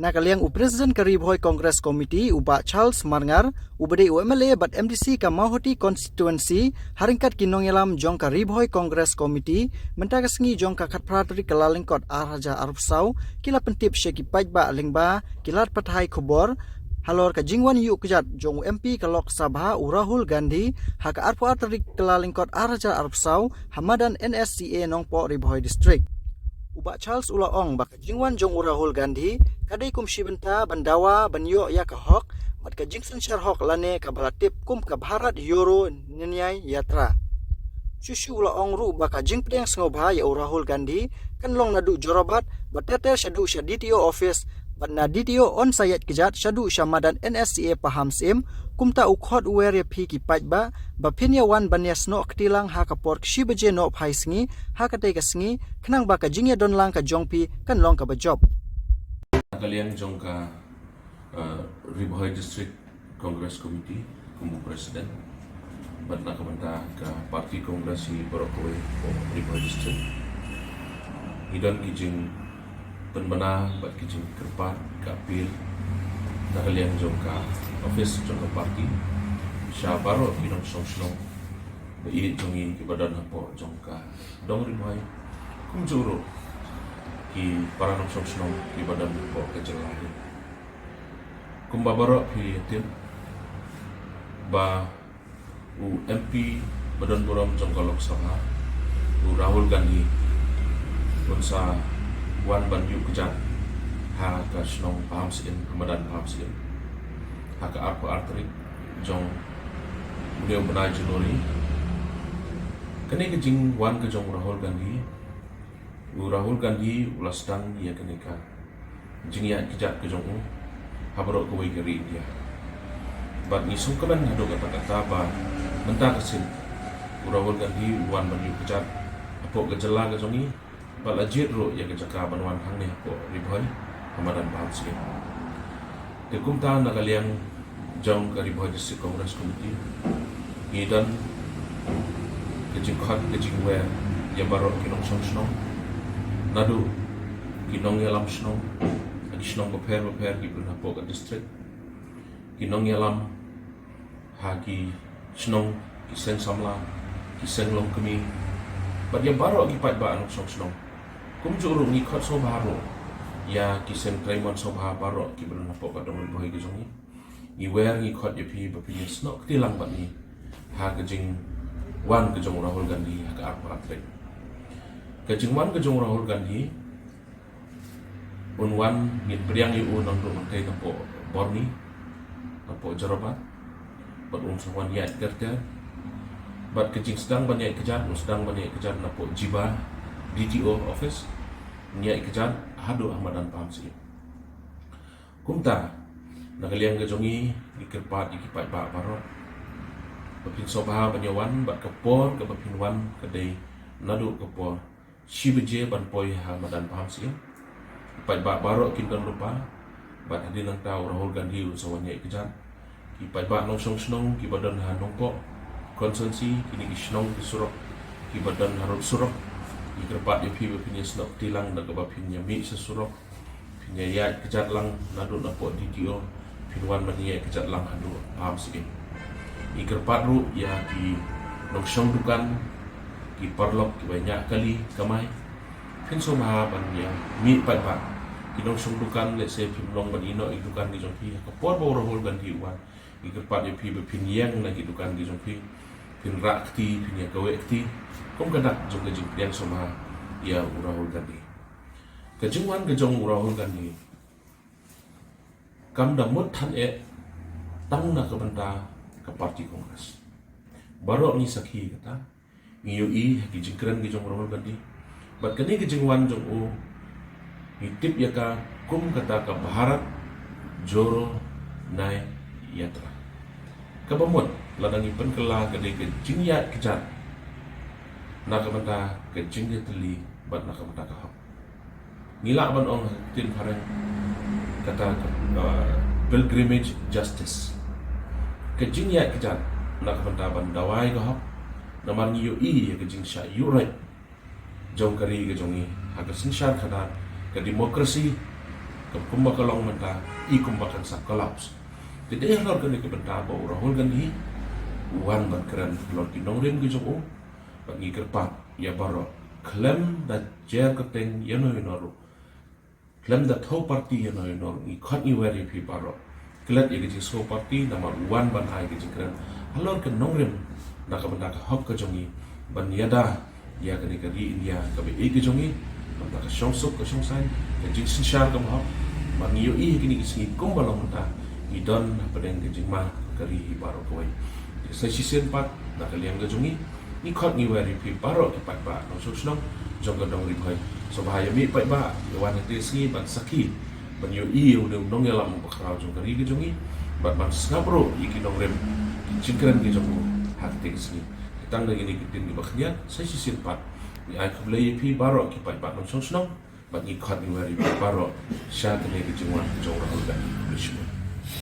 Nakaliang President Karibhoy Congress Committee uba Charles Marngar ubade UMLA but MDC ka Mahoti constituency haringkat kinongelam jong Karibhoy Congress Committee mentagasngi jong ka khatpratri kalalingkot Raja Arabsau kila pentip syeki pajba lingba kilat pathai khobor halor ka jingwan yu kejat jong MP ka Lok Sabha Rahul Gandhi haka arpatri kalalingkot Raja Arabsau Hamadan NSCA Nongpo Ribhoy District. Uba Charles Ulaong baka jingwan jong Rahul Gandhi kadai kum shibenta bandawa banyo ya ka hok mat ka jingsan shar hok lane ka balatip kum ka Bharat Euro Ninyai Yatra. Shushu Ulaong ru baka jing pedang sngobha ya Rahul Gandhi kan long nadu jorobat batetel shadu sha DTO office badna DTO on sayat kejat shadu Shamadan NSCA paham sim kumta ukhot uwer ya phi ki pajba bapinya wan banyas no ktilang ha ka pork shibaje no phai sngi ha ka te ka sngi khnang ba ka jingya don lang ka jongpi kan long ka ba job. Kalian jong ka Ribhoy District Congress Committee kumu Presiden bat nak banta ka Parti Kongres ni Borokoy o Ribhoy District idan kijing penbena bat kijing kerpat kapil nakalian jong ka office jong ka parti syabaro kinong song bei jongi ki badan hapo jong ka dong Ribhoy kum juro ki para nong song ki badan hapo kejelari kum babaro pi tim ba u MP badan boram jong ka Lok Sabha u Rahul Gandhi unsa wan ban yu kejat ha ka snong paham sin Hamadan paham sin ha ka arpo artrik jong beliau benai junori kene kejing wan ke jong Rahul Gandhi ulas sedang ia kene ka jing ya kejat ke jong habro ko wei keri dia bat ni sungkalan hado kata-kata ba mentah kesin Rahul Gandhi wan ban yu kejat apo gejala ke jongi bat ajit ro ya kejaka banwan hang ni apo Ribhoy Hamadan paham sin de kumta nakaliang jong ka Ribhoy District Congress Committee idan kejing khat kejing we ya baro kinong song nadu kinong yalam snong adi snong beper ki pun hapo ka district kinong yalam hagi snong ki sen samla ki sen long kemi bat ya baro ki pat ba anok snong kum juru ni khat so baro ya ki sen Raymond so baro ki pun hapo ka dong Ribhoy ki jongi i wer ni khat ye pi bapi snok tilang bat ni ha kejing wan kejong Rahul Gandhi ha ka apa atrek kejing wan kejong Rahul Gandhi unwan ni priang yu nang do mantai tapo borni tapo jarobat bat sawan ya kerja bat kejing sedang banyak kejar napo jiba DTO office niat kejar hado Hamadan paham si kumta nakaliang kejongi dikerpat dikipat ba barot bapin sobha banyawan bat kapor ke bapin wan kedai nadu kapor shibeje ban poi Hamadan paham si pat ba barot kin dan lupa bat hadin nang tau Rahul Gandhi usawanya kejar ki pat ba nong snong ki badan ha nongpo konsensi kini ki snong ki surok ki badan harut surok ki kerpat ye pi bapin snok tilang dak bapin mi sesurok pinya ya kejar lang nadu napo DTO pinwan mania kejar lang hadu paham si iker patru ya ki noksong dukan ki parlok ki banyak kali kamai pin so mahaban ya mi pat ki noksong dukan let's say pin long ban ino dukan di jongpi ka por bo Rahul Gandhi wan iker pat ye pi pin yang lagi dukan di jongpi pin rakti pin ya kawekti kom kadak jong jing yang so ma ya Rahul Gandhi kejungwan kejong Rahul Gandhi kam damut than tang na ka banta ke Parti Kongres baru ni sakhi kata ngiyui ki jingkran ki jong Rahul Gandhi bat kani ki jingwan jong o hitip ya ka kum kata ka Bharat Joro Nai Yatra kabamot ladangi penkela kadai ke jingya kejat nak banta ke jingya teli bat nak banta ka hak ngilak ban ong tin parang kata pilgrimage justice kejing ya kejat nak bentaban dawai ko hap naman yu i kejing sha yu right jong kari ke jongi ha ka sinshar khada ka demokrasi kumba kalong menta I kumba kan sak kolaps tidak lor kan ke benta ba Rahul Gandhi wan ban keren lor kinong rin ke jong bagi kerpat ya baro klem da jer keteng yano yano klem da thau party yano yano I khot I wari pi baro kelat ya ke so party nama wan ban ai ke keren halor ke nong rin na ka benta ka hok ke jongi ban yada ya ke ri India ka be ke jongi benta ka shongsuk ka shongsai ke jing sin shar ka ma ban yo I kini kisi kumba long menta I don padeng ke jing ma ka ri baro koi sai sisen pat na ka liang ke jongi ni khot ni wari pi baro ki pat ba no so snong jong ka dong ri phoi so bahaya mi pat ba wan te singi ban sakhi ban yo I u ne nong yalam ba khrao jong ka ri ke jongi ban ban skabro I ki dong rem jingkran ke jong hak te singi tang da gini kitin di bakhnya sai sisen pat ni ai khlei pi baro ki pat ba no so snong ban ni khot ni wari pi baro sha te ne ke jingwan jong Rahul Gandhi